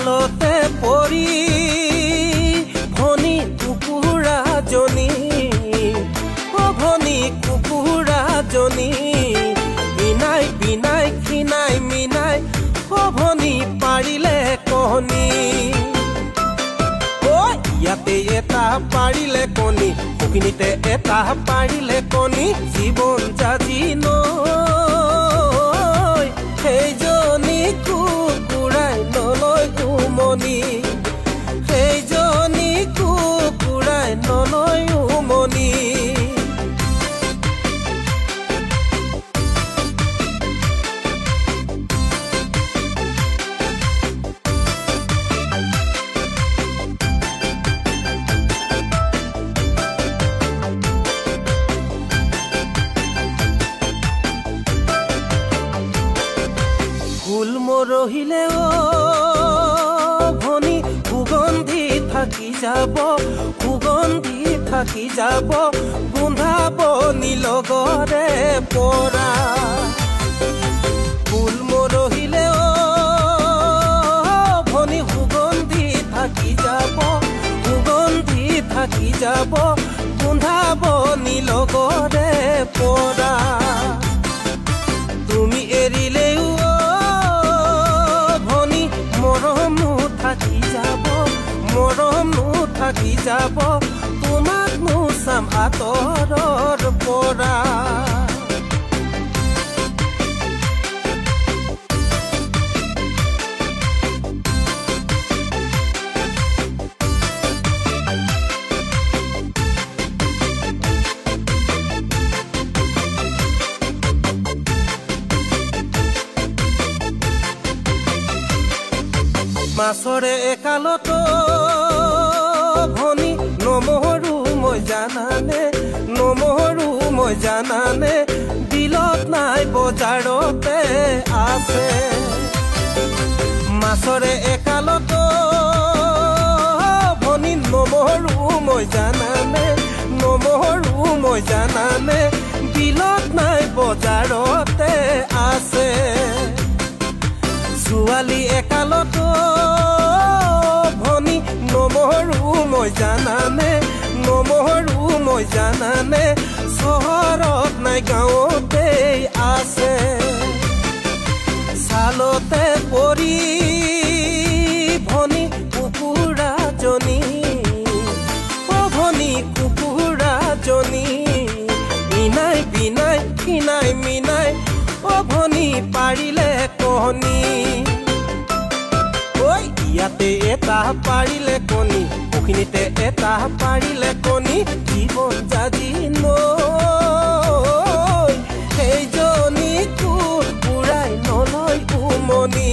ছালতে পৰি ভনী কুকুৰাজনী ভনী কুকুৰাজনী বিনাই বিনাই খিনাই মিনাই ভনী পাৰিলে কণী ইয়াতে এটা পাৰিলে কণী সখিনীতে এটা পাৰিলে কণী জীৱন জাজি নৈ সেইজনী কুকুৰাই নলয় উমনি সেইজনী কুকুৰাই নলয় উমনি ফুল মৰহিলে ভনী সুগন্ধি থাকি যাব গোন্ধাব নীলগৰে পৰা ফুল মৰহিলে ভনী সুগন্ধি থাকি যাব গোন্ধাব নীলগৰে পৰা তুমি এৰিলেও মৰমনো থাকি যাব তোমাক নোচাম আঁতৰৰ পৰা মাছৰে একালত ভনী নমহৰু মই জানানে বিলত নাই বজাৰতে আছে মাছৰে একালত ভনী নমহৰু মই জানানে বিলত নাই বজাৰতে আছে ছোৱালী একালত ভনী নমহৰু মই জানানে চহৰত নাই গাঁৱতে আছে ছালতে পৰি ভনী কুকুৰাজনী ভনী কুকুৰাজনী বিনাই বিনাই খিনাই মিনাই ভনী পাৰিলে কণী ইয়াতে এটা পাৰিলে কণী সখিনীতে এটা পাৰিলে কণী জীৱন জাজি নৈ সেইজনী কুকুৰাই নলয় উমনি